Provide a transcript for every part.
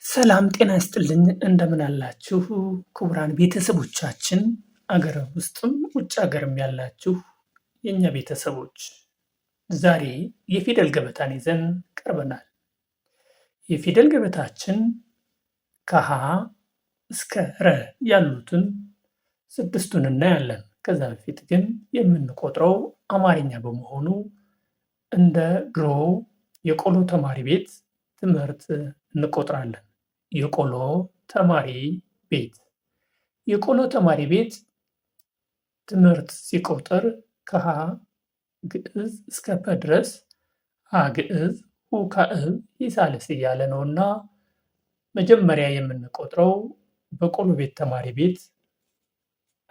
ሰላም ጤና ይስጥልኝ እንደምን አላችሁ ክቡራን ቤተሰቦቻችን አገር ውስጥም ውጭ ሀገርም ያላችሁ የኛ ቤተሰቦች ዛሬ የፊደል ገበታን ይዘን ቀርበናል። የፊደል ገበታችን ከሀ እስከ ረ ያሉትን ስድስቱን እናያለን። ከዛ በፊት ግን የምንቆጥረው አማርኛ በመሆኑ እንደ ድሮው የቆሎ ተማሪ ቤት ትምህርት እንቆጥራለን። የቆሎ ተማሪ ቤት የቆሎ ተማሪ ቤት ትምህርት ሲቆጥር ከሀ ግዕዝ እስከ ፐ ድረስ ሀ ግዕዝ ሁ ካዕብ ሂሳልስ እያለ ነውና መጀመሪያ የምንቆጥረው በቆሎ ቤት ተማሪ ቤት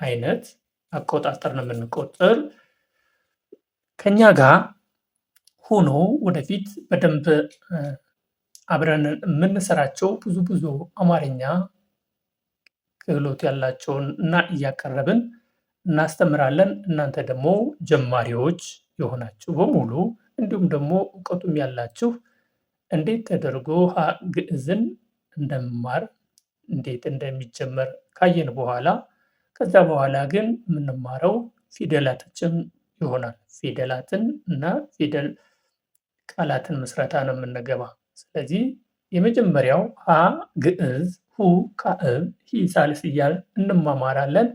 አይነት አቆጣጠር ነው የምንቆጥር። ከኛ ጋር ሆኖ ወደፊት በደንብ አብረን የምንሰራቸው ብዙ አማርኛ ክህሎት ያላቸውን እና እያቀረብን እናስተምራለን። እናንተ ደግሞ ጀማሪዎች የሆናችሁ በሙሉ እንዲሁም ደግሞ እውቀቱም ያላችሁ እንዴት ተደርጎ ሀ ግዕዝን እንደመማር እንዴት እንደሚጀመር ካየን በኋላ ከዛ በኋላ ግን የምንማረው ፊደላቶችን ይሆናል። ፊደላትን እና ፊደል ቃላትን ምስረታ ነው የምንገባ። ስለዚህ የመጀመሪያው ሀ ግዕዝ ሁ ካዕብ ሂሳልስ እያልን እንማማራለን።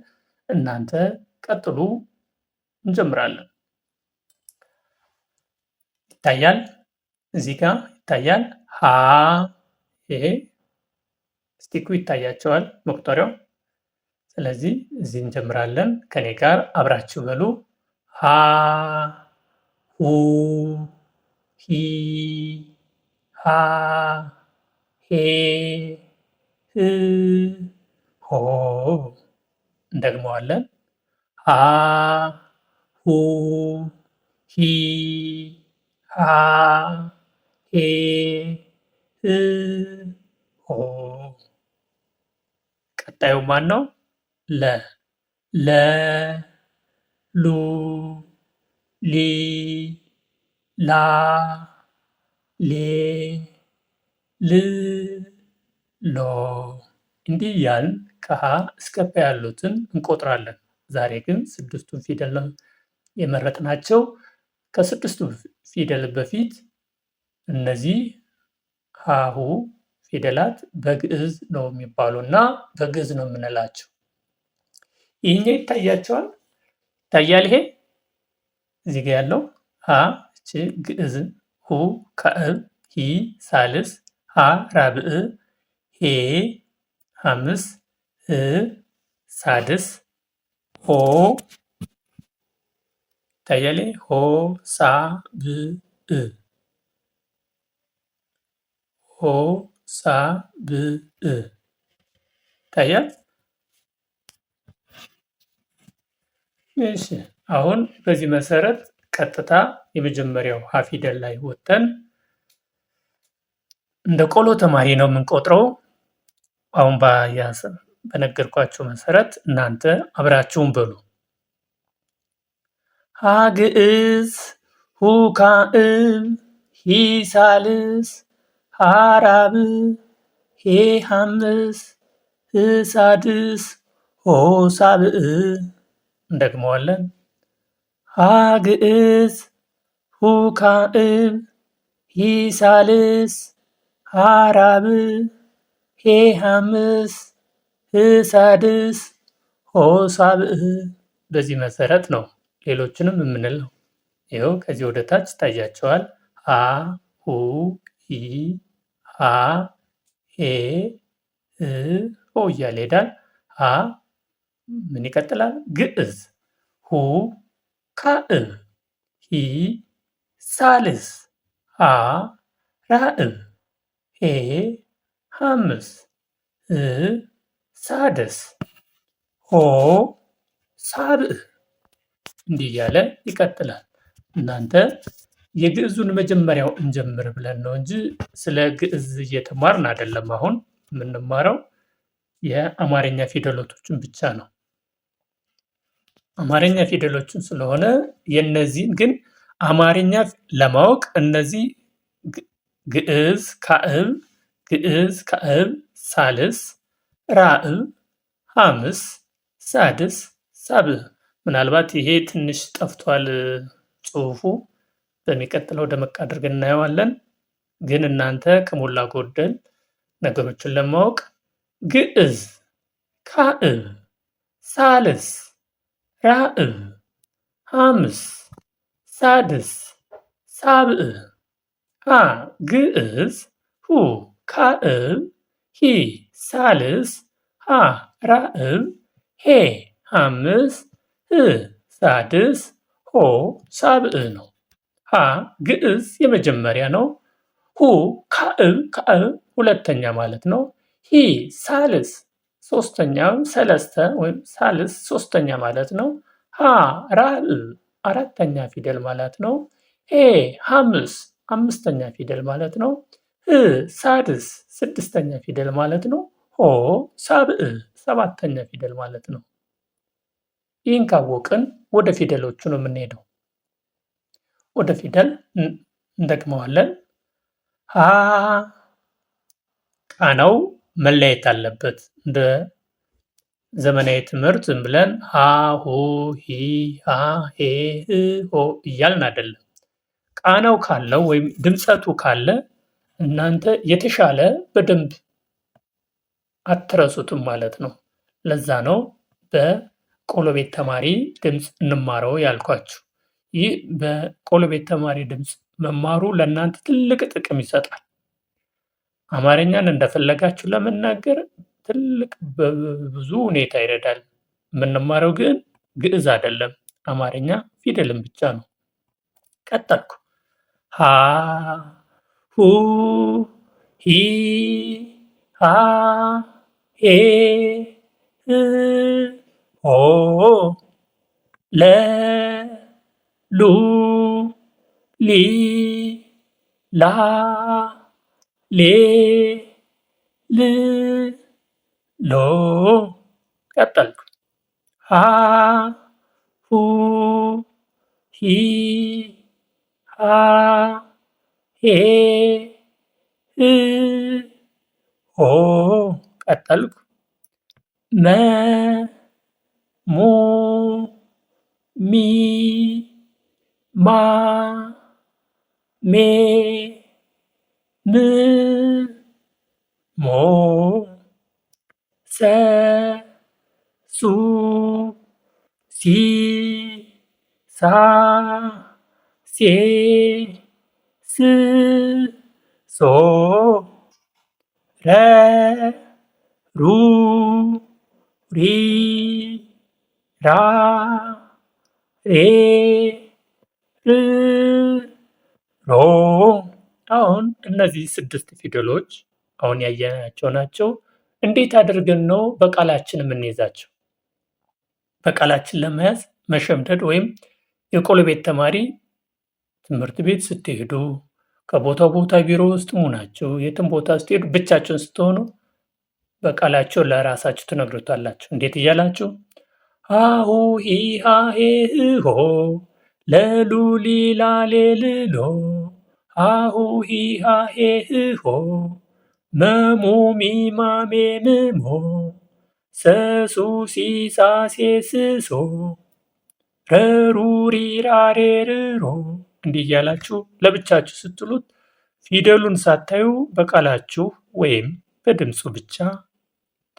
እናንተ ቀጥሉ፣ እንጀምራለን። ይታያል፣ እዚህ ጋር ይታያል። ሀ ይሄ ስቲኩ ይታያቸዋል መቁጠሪያው። ስለዚህ እዚህ እንጀምራለን። ከኔ ጋር አብራችሁ በሉ። ሀ ሁ ሂ ሃ ሄ ህ ሆ። እንደግመዋለን። ሀ ሁ ሂ ሃ ሄ ህ ሆ። ቀጣዩ ማን ነው? ለ ለ ሉ ሊ ላ ሌ ል ሎ። እንዲህ እያልን ከሀ እስከ ፐ ያሉትን እንቆጥራለን። ዛሬ ግን ስድስቱን ፊደል ነው የመረጥናቸው። ከስድስቱ ፊደል በፊት እነዚህ ሀሁ ፊደላት በግዕዝ ነው የሚባሉ እና በግዕዝ ነው የምንላቸው። ይህኛው ይታያቸዋል። ይታያል። ይሄ እዚህ ጋ ያለው ሀ እቺ ግዕዝ፣ ሁ ካዕብ፣ ሂ ሳልስ፣ ሃ ራብዕ፣ ሄ ሐምስ፣ ህ ሳድስ፣ ሆ ይታያል። ሆ ሳ ብ እ ሆ ሳ ብ እ ይታያል። እሺ አሁን በዚህ መሰረት ቀጥታ የመጀመሪያው ሀ ፊደል ላይ ወጥተን እንደ ቆሎ ተማሪ ነው የምንቆጥረው። አሁን በነገርኳችሁ መሰረት እናንተ አብራችሁን በሉ። ሀ ግዕዝ ሁ ካዕብ ሂ ሳልስ ሃ ራብዕ ሄ ሐምስ ህ ሳድስ ሆ ሳብዕ። እንደግመዋለን። ሀ ግዕዝ ሁ ካዕብ ሂ ሳልስ ሃ ራብዕ ሄ ሐምስ ህ ሳድስ ሆ ሳብዕ። በዚህ መሰረት ነው ሌሎችንም የምንለው። ይኸው ከዚህ ወደ ታች ይታያቸዋል። ሀ ሁ ሂ ሃ ሄ ህ ሆ እያለ ሄዳል። ሀ ምን ይቀጥላል? ግዕዝ ሁ ካዕብ ሂ ሳልስ ሃ ራብዕ ሄ ሐምስ ህ ሳድስ ሆ ሳብዕ። እንዲህ እያለ ይቀጥላል። እናንተ የግዕዙን መጀመሪያው እንጀምር ብለን ነው እንጂ ስለ ግዕዝ እየተማርን አይደለም። አሁን የምንማረው የአማርኛ ፊደሎችን ብቻ ነው። አማርኛ ፊደሎችን ስለሆነ የነዚህን ግን አማርኛ ለማወቅ እነዚህ ግዕዝ፣ ካዕብ ግዕዝ ካዕብ ሳልስ ራዕብ ሐምስ ሳድስ ሳብዕ። ምናልባት ይሄ ትንሽ ጠፍቷል ጽሁፉ። በሚቀጥለው ደመቅ አድርገን እናየዋለን። ግን እናንተ ከሞላ ጎደል ነገሮችን ለማወቅ ግዕዝ ካዕብ ሳልስ ራዕብ ሐምስ ሳድስ ሳብዕ ሀ ግዕዝ ሁ ካዕብ ሂ ሳልስ ሃ ራዕብ ሄ ሐምስ ህ ሳድስ ሆ ሳብዕ ነው። ሀ ግዕዝ የመጀመሪያ ነው። ሁ ካዕብ ሁለተኛ ማለት ነው። ሂ ሳልስ ሶስተኛ ሰለስተ ወይም ሳልስ ሶስተኛ ማለት ነው። ሃ ራዕብ አራተኛ ፊደል ማለት ነው። ሄ ሐምስ አምስተኛ ፊደል ማለት ነው። ህ ሳድስ ስድስተኛ ፊደል ማለት ነው። ሆ ሳብዕ ሰባተኛ ፊደል ማለት ነው። ይህን ካወቅን ወደ ፊደሎቹ ነው የምንሄደው። ወደ ፊደል እንደግመዋለን። ሀ ቃናው መለየት አለበት። እንደ ዘመናዊ ትምህርት ዝም ብለን ሀ ሁ ሂ ሃ ሄ ህ ሆ እያልን አይደለም። ቃናው ካለው ወይም ድምጸቱ ካለ እናንተ የተሻለ በደንብ አትረሱትም ማለት ነው። ለዛ ነው በቆሎ ቤት ተማሪ ድምፅ እንማረው ያልኳችሁ። ይህ በቆሎ ቤት ተማሪ ድምፅ መማሩ ለእናንተ ትልቅ ጥቅም ይሰጣል። አማርኛን እንደፈለጋችሁ ለመናገር ትልቅ በብዙ ሁኔታ ይረዳል። የምንማረው ግን ግዕዝ አይደለም፣ አማርኛ ፊደልን ብቻ ነው። ቀጠልኩ። ሀ ሁ ሂ ሃ ሄ ህ ሆ ለ ሉ ሊ ላ ሌ ል ሎ። ቀጠልኩ። ሀ ሁ ሂ ሃ ሄ ህ ሆ። ቀጠልኩ። መ ሙ ሚ ማ ሜ ም ሞ ሰ ሱ ሲ ሳ ሴ ስ ሶ ረ ሩ ሪ ራ ሬ ር ሮ። አሁን እነዚህ 6 ፊደሎች አሁን ያየናቸው ናቸው። እንዴት አድርገን ነው በቃላችን የምንይዛቸው? በቃላችን ለመያዝ መሸምደድ ወይም የቆሎ ቤት ተማሪ ትምህርት ቤት ስትሄዱ ከቦታ ቦታ ቢሮ ውስጥ መሆናችሁ የትም ቦታ ስትሄዱ ብቻችሁን ስትሆኑ በቃላቸው ለራሳችሁ ትነግሩታላችሁ። እንዴት እያላችሁ ሃሁ ሂ ሃ ሄ ህ ሆ ለሉ ሊ ላ ሌ ል ሎ ሃሁ ሂ ሃ ሄ ህ ሆ መሙ ሚ ማ ሜ ም ሞ ሰሱ ሲ ሳ ሴ ስ ሶ ረሩ ሪ ራ ሬ ር ሮ። እንዲህ እያላችሁ ለብቻችሁ ስትሉት ፊደሉን ሳታዩ በቃላችሁ ወይም በድምፁ ብቻ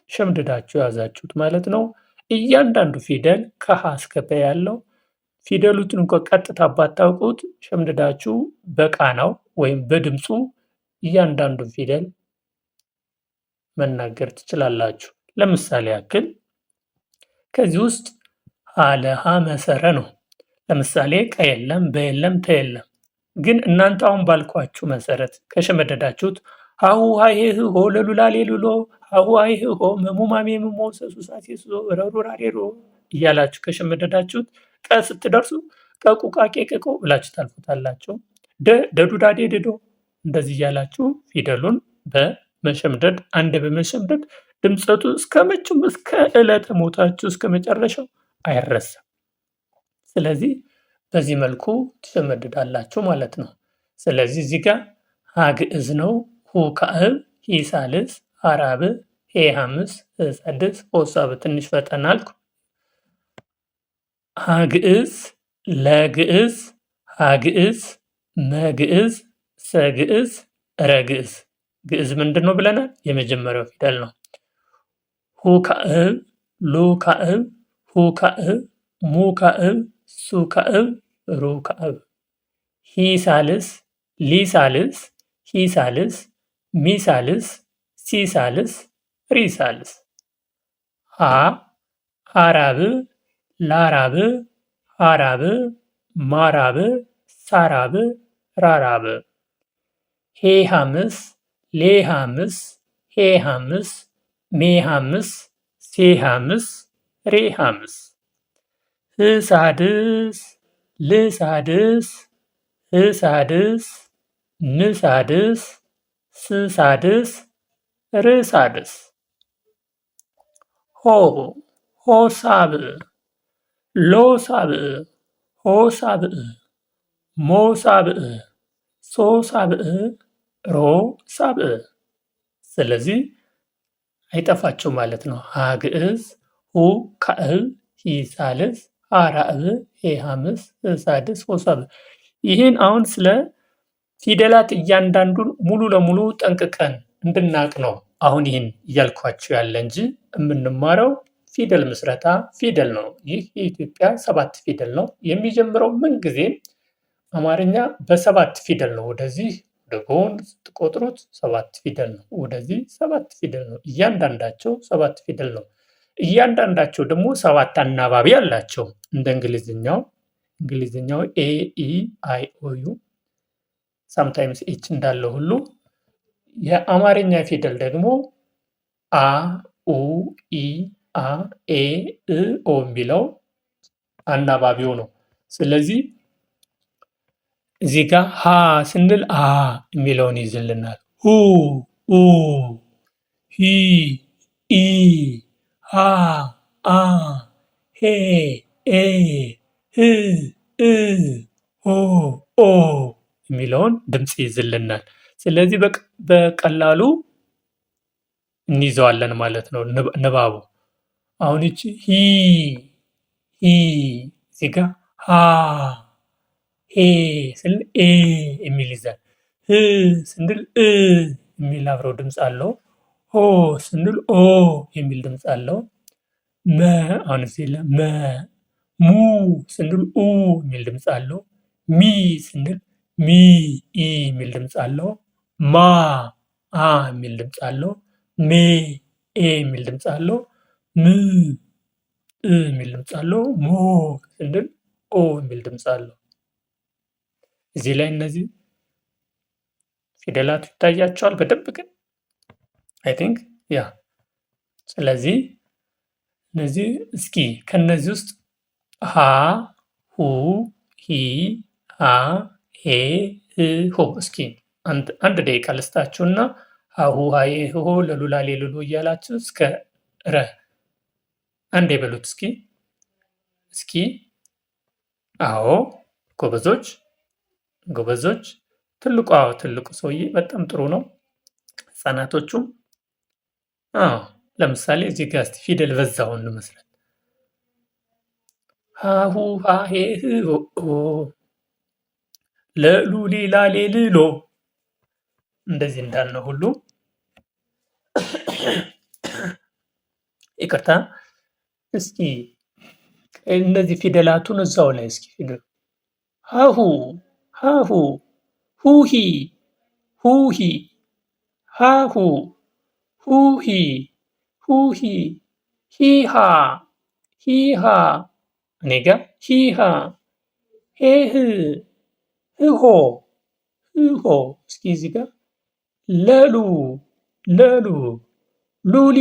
ሸምድዳችሁ ያዛችሁት ማለት ነው። እያንዳንዱ ፊደል ከሀ እስከ ፐ ያለው ፊደሉትን እንኳን ቀጥታ ባታውቁት ሸምድዳችሁ በቃናው ወይም በድምፁ እያንዳንዱ ፊደል መናገር ትችላላችሁ። ለምሳሌ ያክል ከዚህ ውስጥ ሀ ለሀ መሰረ ነው። ለምሳሌ ቀ የለም፣ በ የለም፣ ተ የለም። ግን እናንተ አሁን ባልኳችሁ መሰረት ከሸመደዳችሁት ሃሁ ሃሄ ህ ሆ ለሉ ላ ሌ ሉ ሎ ሃሁ ሃሄ ህ ሆ መሙ ማሜ ም ሞ ሰሱ ሳ ሴ ስ ሶ ረሩ ራ ሬ ሮ እያላችሁ ከሸመደዳችሁት ቀ ስትደርሱ ቀቁ ቃ ቄ ቅ ቆ ብላችሁ ታልፉታላችሁ። ደ ደዱ ዳ ዴ ድ ዶ እንደዚህ እያላችሁ ፊደሉን በመሸምደድ አንድ በመሸምደድ ድምጸቱ እስከመቼም እስከ ዕለተ ሞታችሁ እስከ መጨረሻው አይረሳም። ስለዚህ በዚህ መልኩ ትሸመድዳላችሁ ማለት ነው። ስለዚህ እዚህ ጋር ሀ ግዕዝ ነው፣ ሁ ካዕብ፣ ሂ ሳልስ ሀ ራብዕ ሄ ሐምስ ህ ሳድስ ሆ ሳብዕ ትንሽ ፈጠን አልኩ። ሀ ግዕዝ ለ ግዕዝ ሀ ግዕዝ መ ግዕዝ ሰ ግዕዝ ረ ግዕዝ። ግዕዝ ምንድን ነው ብለናል? የመጀመሪያው ፊደል ነው። ሁ ካዕብ ሉ ካዕብ ሁ ካዕብ ሙ ካዕብ ሱ ካዕብ ሩ ካዕብ። ሂ ሳልስ ሊ ሳልስ ሂ ሳልስ ሚ ሳልስ ሲ ሳልስ ሪ ሳልስ። ሀ ሀ ራብዕ ላ ራብዕ ሀ ራብዕ ማ ራብዕ ሳ ራብዕ ራ ራብዕ። ሄ ሐምስ ሌ ሐምስ ሄ ሐምስ ሜ ሐምስ ሴ ሐምስ ሬ ሐምስ። ህ ሳድስ ል ሳድስ ህ ሳድስ ን ሳድስ ስ ሳድስ ር ሳድስ። ሆ ሆ ሳብዕ ሎ ሳብዕ ሆ ሳብዕ ሞ ሳብዕ ሶ ሳብዕ ሮ ሳብዕ። ስለዚህ አይጠፋቸው ማለት ነው። ሀ ግዕዝ ሁ ካዕብ ሂ ሳልስ ሀ ራብዕ ሄ ሐምስ ህ ሳድስ ሆ ሳብዕ። ይህን አሁን ስለ ፊደላት እያንዳንዱን ሙሉ ለሙሉ ጠንቅቀን እንድናቅ ነው አሁን ይህን እያልኳችሁ ያለ እንጂ የምንማረው ፊደል ምስረታ ፊደል ነው። ይህ የኢትዮጵያ 7 ፊደል ነው። የሚጀምረው ምንጊዜም አማርኛ በ7 ፊደል ነው። ወደዚህ ወደ ጎን ስትቆጥሩት 7 ፊደል ነው። ወደዚህ 7 ፊደል ነው። እያንዳንዳቸው 7 ፊደል ነው። እያንዳንዳቸው ደግሞ 7 አናባቢ አላቸው። እንደ እንግሊዝኛው ኤ ኢ አይ ኦ ዩ ሳምታይምስ ኤች እንዳለው ሁሉ የአማርኛ ፊደል ደግሞ አ ኡ ኢ አ ኤ እ ኦ የሚለው አናባቢው ነው። ስለዚህ እዚህ ጋር ሀ ስንል አ የሚለውን ይዝልናል። ሁ ኡ ሂ ኢ ሃ አ ሄ ኤ ህ እ ሆ ኦ የሚለውን ድምፅ ይዝልናል። ስለዚህ በቀላሉ እንይዘዋለን ማለት ነው ንባቡ። አሁን ይቺ ሂ እዚህ ጋር ሃ ሄ ስንል ኤ የሚል ይዛል። ህ ስንል እ የሚል አብረው ድምፅ አለው። ሆ ስንል ኦ የሚል ድምፅ አለው። መ አሁን እዚህ መ ሙ ስንል ኡ የሚል ድምፅ አለው። ሚ ስንል ሚ ኢ የሚል ድምፅ አለው። ማ አ የሚል ድምፅ አለው። ሜ ኤ የሚል ድምፅ አለው። ም እ የሚል ድምፅ አለው። ሞ ስንል ኦ የሚል ድምፅ አለው። እዚህ ላይ እነዚህ ፊደላቱ ይታያቸዋል በደንብ ግን አይ ቲንክ ያ። ስለዚህ እነዚህ እስኪ ከነዚህ ውስጥ ሀ ሁ ሂ ሃ ሄ ህ ሆ እስኪ አንድ ደቂቃ ልስጣችሁና ሀሁ ሀዬ ህሆ ለሉላሌ ልሉ እያላችሁ እስከ ረ አንዴ በሉት እስኪ። አዎ ጎበዞች። ትልቁ ሰውዬ በጣም ጥሩ ነው። ህፃናቶቹም አዎ። ለምሳሌ እዚህ ጋር እስቲ ፊደል በዛውን እንመስለን። ሀሁ ሀሄ ህሆ ለሉ ሊላሌ ልሎ እንደዚህ እንዳልነው ሁሉ ይቅርታ። እስኪ እነዚህ ፊደላቱን እዛው ላይ እስኪ ፊደል ሀሁ ሁሂ ሃሁ ሁሂ ሂሃ እኔ ጋር ሂሃ ሄህ ህሆ እስኪ እዚህ ጋር ለሉ ሉሊ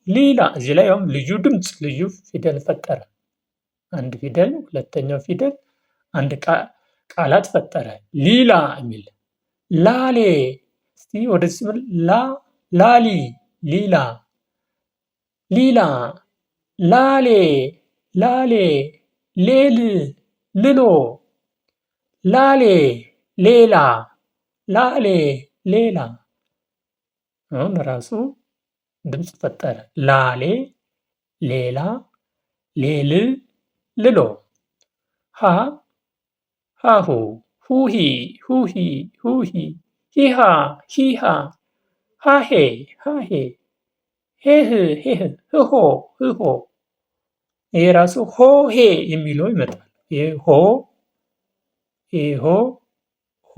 ሊላ እዚህ ላይ አሁን ልዩ ፊደል ፈጠረ። አንድ ፊደል ሁለተኛው ፊደል አንድ ቃላት ፈጠረ። ሊላ የሚል ላሌ እስቲ ወደዚህ ስምል ላሊ ሊላ ላሌ ሌል ልሎ ላሌ ሌላ ላሌ ሌላ። አሁን ራሱ ድምፅ ፈጠረ። ላሌ ሌላ ሌል ልሎ ሀ ሃሁ ሁሂ ሁሂ ሁሂ ሂሃ ሂሃ ሃሄ ሃሄ ሄህ ሄህ ህሆ ህሆ። ይሄ ራሱ ሆሄ የሚለው ይመጣል። ይሄ ሆ ሆ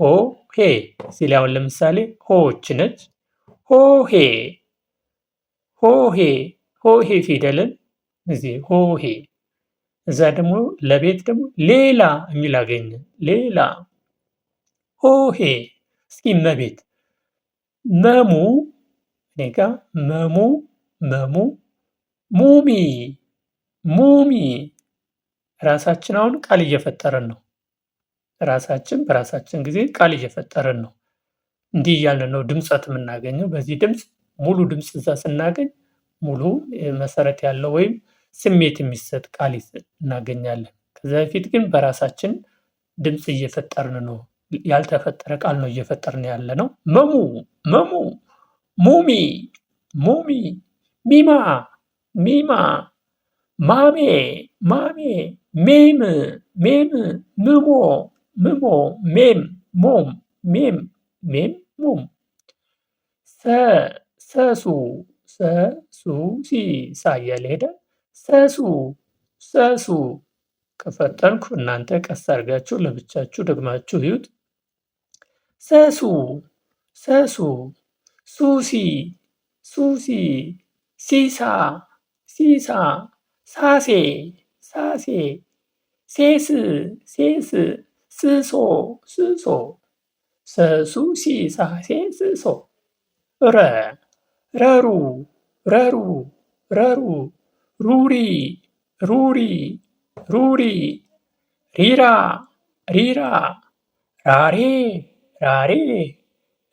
ሄ ሲል አሁን ለምሳሌ ሆች ነች። ሆሄ ሆሄ ሆሄ ፊደልን እዚህ ሆሄ። እዛ ደግሞ ለቤት ደግሞ ሌላ የሚል አገኘን። ሌላ ሆሄ። እስኪ መቤት መሙ እኔ ጋ መሙ መሙ ሙሚ ሙሚ። ራሳችን አሁን ቃል እየፈጠርን ነው። ራሳችን በራሳችን ጊዜ ቃል እየፈጠርን ነው። እንዲህ እያልን ነው ድምጸት የምናገኘው። በዚህ ድምፅ ሙሉ ድምፅ እዛ ስናገኝ ሙሉ መሰረት ያለው ወይም ስሜት የሚሰጥ ቃል እናገኛለን። ከዛ በፊት ግን በራሳችን ድምፅ እየፈጠርን ነው። ያልተፈጠረ ቃል ነው እየፈጠርን ያለ ነው። መሙ መሙ ሙሚ ሙሚ ሚማ ሚማ ማሜ ማሜ ሜም ሜም ምሞ ምሞ ሜም ሞም ሜም ሜም ሞም ሰሱ ሰሱ ሲ ሳ እያለ ሄደ። ሰሱ ሰሱ። ከፈጠንኩ እናንተ ቀስ አድርጋችሁ ለብቻችሁ ደግማችሁ እዩት። ሰሱ ሰሱ ሱሲ ሱሲ ሲሳ ሲሳ ሳሴ ሳሴ ሴስ ሴስ ስሶ ስሶ ሰሱ ሲሳ ሴስሶ ረ ረሩ ረሩ ረሩ ሩሪ ሩሪ ሩሪ ሪራ ሪራ ራሬ ራሬ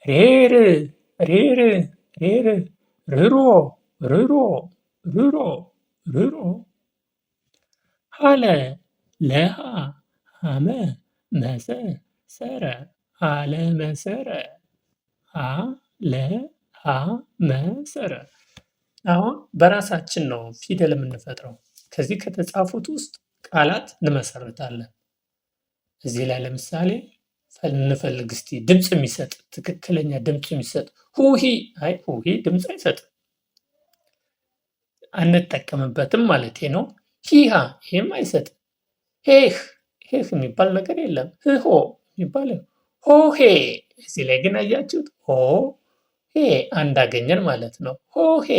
ሬር ሬር ሬር ርሮ ርሮ ርሮ ርሮ ሀለ ለሃ ሀመ መሰ ሰረ አለ መሰረ አለ ሀ መሰረ። አሁን በራሳችን ነው ፊደል የምንፈጥረው። ከዚህ ከተጻፉት ውስጥ ቃላት እንመሰርታለን። እዚህ ላይ ለምሳሌ እንፈልግ እስቲ ድምፅ የሚሰጥ ትክክለኛ ድምፅ የሚሰጥ ሁሂ። አይ ሁሂ ድምፅ አይሰጥም፣ አንጠቀምበትም ማለት ነው። ሂሃ ይሄም አይሰጥም። ሄህ ሄህ የሚባል ነገር የለም። ህሆ የሚባል ሆሄ። እዚህ ላይ ግን አያችሁት ሆ ሄ አንድ አገኘን ማለት ነው። ሆሄ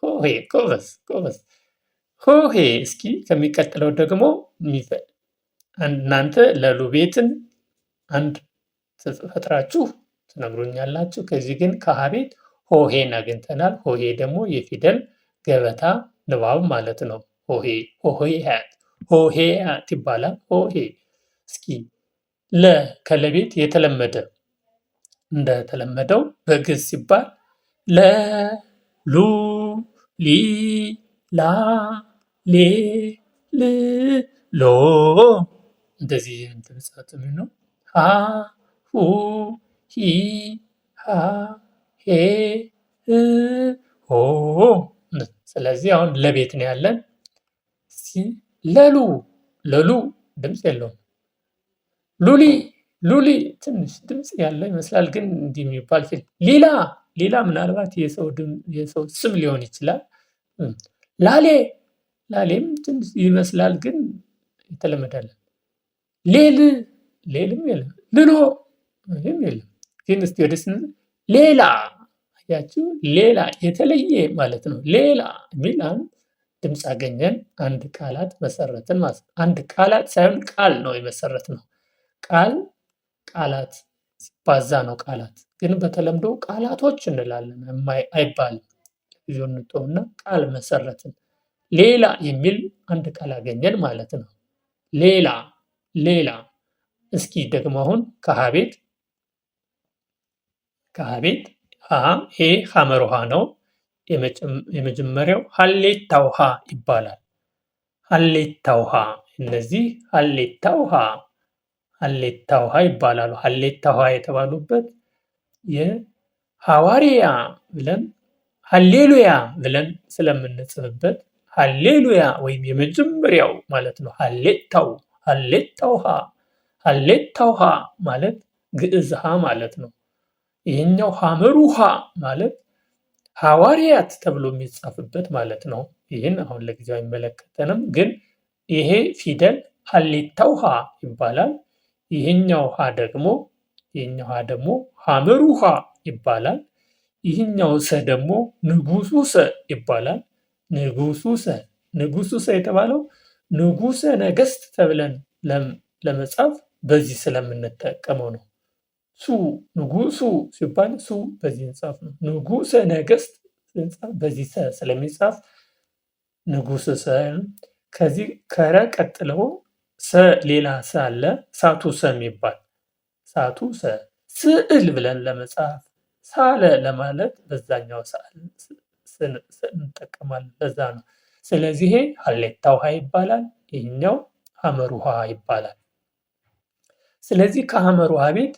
ሆሄ። ጎበዝ ጎበዝ። ሆሄ። እስኪ ከሚቀጥለው ደግሞ እናንተ ለሉ ቤትን አንድ ፈጥራችሁ ትነግሩኛላችሁ። ከዚህ ግን ከሀ ቤት ሆሄን አግኝተናል። ሆሄ ደግሞ የፊደል ገበታ ንባብ ማለት ነው። ሆሄ ሆሄያት ሆሄያት ይባላል። ሆሄ። እስኪ ለ ከለቤት የተለመደ እንደተለመደው በግዕዝ ሲባል ለ ሉ ሊ ላ ሌ ል ሎ እንደዚህ እንትንጻት ነው። ሀ ሁ ሂ ሃ ሄ ህ ሆ። ስለዚህ አሁን ለቤት ነው ያለን። ለሉ ለሉ ድምፅ የለውም። ሉሊ ሉሊ ትንሽ ድምፅ ያለው ይመስላል፣ ግን እንዲህ የሚባል ፊልም። ሊላ ሊላ ምናልባት የሰው ስም ሊሆን ይችላል። ላሌ ላሌም ትንሽ ይመስላል፣ ግን የተለመዳለ። ሌል ሌልም የለም። ልሎ ይህም የለም። ግን እስቲ ወደ ሌላ አያችሁ፣ ሌላ የተለየ ማለት ነው። ሌላ የሚል አንድ ድምፅ አገኘን፣ አንድ ቃላት መሰረትን ማለት ነው። አንድ ቃላት ሳይሆን ቃል ነው የመሰረት ነው። ቃላት ሲባዛ ነው ቃላት። ግን በተለምዶ ቃላቶች እንላለን አይባልም። ጊዜውን እንተውና ቃል መሰረትን። ሌላ የሚል አንድ ቃል አገኘን ማለት ነው። ሌላ ሌላ። እስኪ ደግሞ አሁን ከሀ ቤት ሀ ሄ ሐመር ውሃ ነው። የመጀመሪያው ሀሌታ ውሃ ይባላል። ሀሌታ ውሃ። እነዚህ ሀሌታ ውሃ ሀሌታ ውሃ ይባላሉ። ሀሌታ ውሃ የተባሉበት የሐዋርያ ብለን ሀሌሉያ ብለን ስለምንጽፍበት ሀሌሉያ ወይም የመጀመሪያው ማለት ነው። ሀሌታ ውሃ ማለት ግዕዝ ሀ ማለት ነው። ይሄኛው ሐመር ውሃ ማለት ሐዋርያት ተብሎ የሚጻፍበት ማለት ነው። ይህን አሁን ለጊዜው አይመለከተንም፣ ግን ይሄ ፊደል ሀሌታ ውሃ ይባላል። ይሄኛው ሀ ደግሞ ሐመር ውሃ ይባላል። ይህኛው ሰ ደግሞ ንጉሱ ሰ ይባላል። ንጉሱ ሰ የተባለው ንጉሰ ነገስት ተብለን ለመጻፍ በዚህ ስለምንጠቀመው ነው። ንጉሱ ሲባል በዚህ እንጻፍ ነው። ንጉሰ ነገስት በዚህ ሰ ስለሚጻፍ ንጉስ ሰ። ከዚህ ከረ ቀጥለው ሌላ ሰ አለ። ሳቱ ሰ የሚባል ሳቱ ሰ። ስዕል ብለን ለመጻፍ ሳለ ለማለት በዛኛው እንጠቀማለን። ለዛ ነው። ስለዚህ ይሄ ሀሌታ ውሃ ይባላል። ይህኛው ሐመር ውሃ ይባላል። ስለዚህ ከሐመር ውሃ ቤት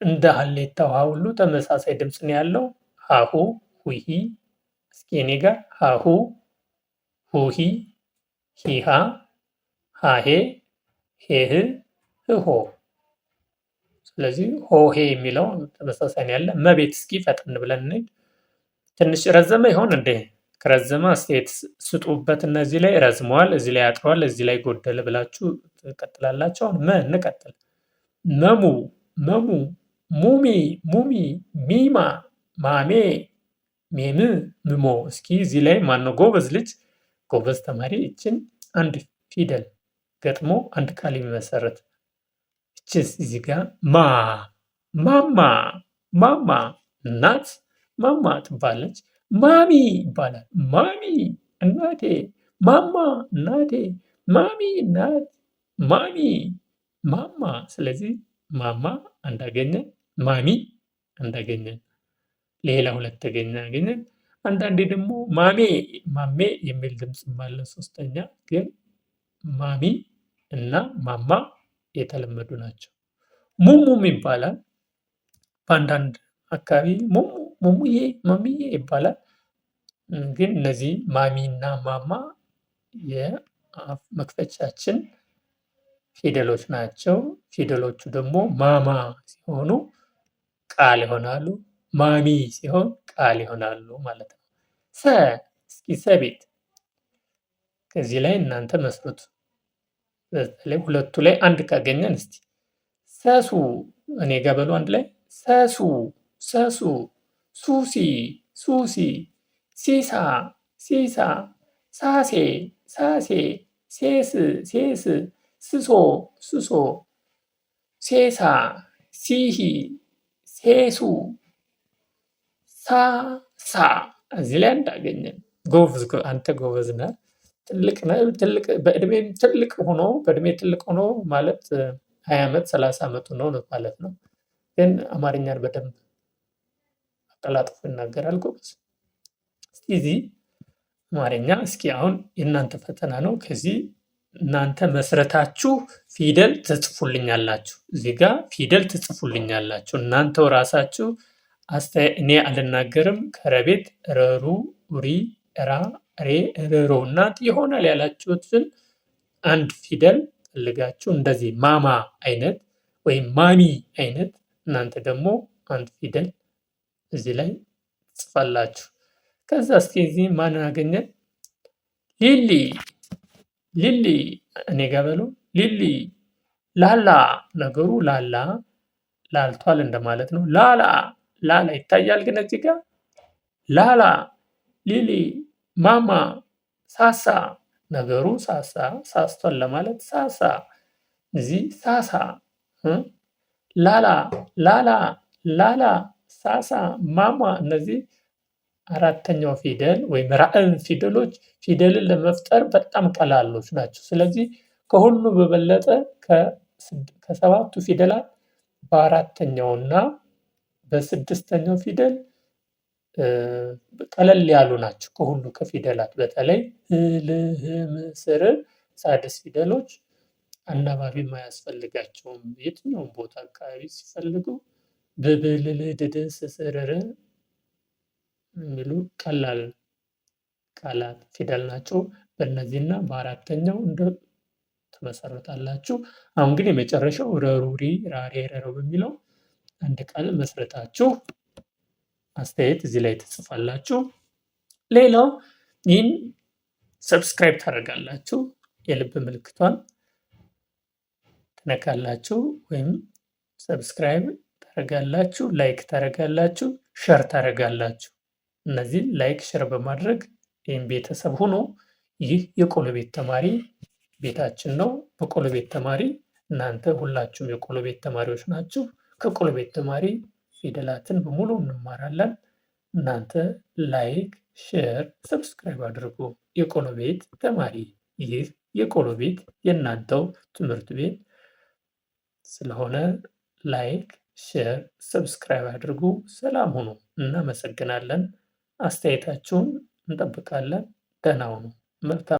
እንደ ሀሌታ ውሃ ሁሉ ተመሳሳይ ድምፅ ነው ያለው። ሀሁ፣ ሁሂ። እስኪ እኔ ጋር ሀሁ፣ ሁሂ፣ ሂሃ፣ ሃሄ፣ ሄህ፣ ህሆ። ስለዚህ ሆሄ የሚለው ተመሳሳይ ነው ያለ። መቤት እስኪ ፈጠን ብለን እንሂድ። ትንሽ ረዘመ ይሆን እንዴ? ከረዘመ አስተያየት ስጡበት። እነዚህ ላይ ረዝመዋል፣ እዚህ ላይ አጥረዋል፣ እዚህ ላይ ጎደለ ብላችሁ ትቀጥላላችሁ። አሁን እንቀጥል። መሙ፣ ሙሚ፣ ሚማ፣ ማሜ፣ ሜም፣ ምሞ። እስኪ እዚህ ላይ ማነው ጎበዝ ልጅ ጎበዝ ተማሪ ይችን አንድ ፊደል ገጥሞ አንድ ቃል የሚመሰርት? እችስ እዚህ ጋር ማማ እናት ማማ ትባለች። ማሚ ይባላል። ማሚ እናቴ፣ ማማ እናቴ፣ ማሚ እናት፣ ማማ። ስለዚህ ማማ እንዳገኘን፣ ማሚ እንዳገኘን፣ ሌላ ሁለት አገኘን። አንዳንዴ ደግሞ ማሜ የሚል ድምፅም አለ። ሶስተኛ ግን ማሚ እና ማማ የተለመዱ ናቸው። ሙሙም ይባላል። በአንዳንድ አካባቢ ሙሙዬ ይባላል። ግን እነዚህ ማሚ እና ማማ የአፍ መክፈቻችን ፊደሎች ናቸው። ፊደሎቹ ደግሞ ማማ ሲሆኑ ቃል ይሆናሉ። ማሚ ሲሆን ቃል ይሆናሉ ማለት ነው። እስኪ ሰቤት ከዚህ ላይ እናንተ መስሩት። በተለይ ሁለቱ ላይ አንድ ካገኘን እስቲ ሰሱ፣ እኔ ጋር በሉ አንድ ላይ ሰሱ፣ ሱሲ፣ ሲሳ፣ ሳሴ፣ ሴስ፣ ስሶ፣ ሴሳ፣ ሲሂ፣ ሴሱ፣ ሳሳ። እዚህ ላይ እንዳገኘን አንተ ጎበዝ ነህ። በእድሜ ትልቅ ሆኖ ማለት 20 ዓመት 30 ዓመቱ ነው ማለት ነው። ግን አማርኛን በደንብ አቀላጥፎ ይናገራል። ጎበዝ። እዚህ አማርኛ እስኪ አሁን የእናንተ ፈተና ነው። ከዚህ እናንተ መስረታችሁ ፊደል ትጽፉልኛላችሁ። እዚህ ጋር ፊደል ትጽፉልኛላችሁ እናንተው ራሳችሁ። እኔ አልናገርም። ከረቤት ረሩ፣ ሪ፣ ራ፣ ሬ፣ ርሮ እናንተ ይሆናል ያላችሁትን አንድ ፊደል ፈልጋችሁ እንደዚህ ማማ አይነት ወይም ማሚ አይነት እናንተ ደግሞ አንድ ፊደል እዚህ ላይ ትጽፋላችሁ። ከዛ እስኪ እዚህ ማን አገኘን? ሊሊ እኔ ጋር በሉ ሊሊ። ላላ ነገሩ ላልቷል እንደማለት ነው። ላላ ይታያል። ግን እዚህ ጋር ላላ፣ ሊሊ፣ ማማ፣ ሳሳ ነገሩ ሳስቷል ለማለት ሳሳ። እዚህ ሳሳ፣ ላላ፣ ሳሳ፣ ማማ። እነዚህ አራተኛው ፊደል ወይም ራዕን ፊደሎች ፊደልን ለመፍጠር በጣም ቀላሎች ናቸው። ስለዚህ ከሁሉ በበለጠ ከሰባቱ ፊደላት በአራተኛውና በስድስተኛው ፊደል ቀለል ያሉ ናቸው። ከሁሉ ከፊደላት በተለይ ል፣ ህ፣ ም፣ ስ፣ ር ሳድስ ፊደሎች አናባቢም አያስፈልጋቸውም። የትኛውም ቦታ አካባቢ ሲፈልጉ ብብልልድድ ስስርር የሚሉ ቀላል ቃላት ፊደል ናቸው። በእነዚህና በአራተኛው እንደ ትመሰርታላችሁ። አሁን ግን የመጨረሻው ረሩሪ ራሬ ረረው በሚለው አንድ ቃል መስረታችሁ አስተያየት እዚህ ላይ ትጽፋላችሁ። ሌላው ይህን ሰብስክራይብ ታደርጋላችሁ። የልብ ምልክቷን ትነካላችሁ ወይም ሰብስክራይብ ታደርጋላችሁ፣ ላይክ ታደርጋላችሁ፣ ሸር ታደርጋላችሁ። እነዚህን ላይክ ሸር በማድረግ ይህም ቤተሰብ ሆኖ ይህ የቆሎ ቤት ተማሪ ቤታችን ነው። በቆሎ ቤት ተማሪ እናንተ ሁላችሁም የቆሎ ቤት ተማሪዎች ናችሁ። ከቆሎ ቤት ተማሪ ፊደላትን በሙሉ እንማራለን። እናንተ ላይክ ሼር ሰብስክራይብ አድርጉ። የቆሎ ቤት ተማሪ ይህ የቆሎ ቤት የእናንተው ትምህርት ቤት ስለሆነ ላይክ ሼር ሰብስክራይብ አድርጉ። ሰላም ሁኑ። እናመሰግናለን። አስተያየታችሁን እንጠብቃለን። ደህና ሁኑ። መልካም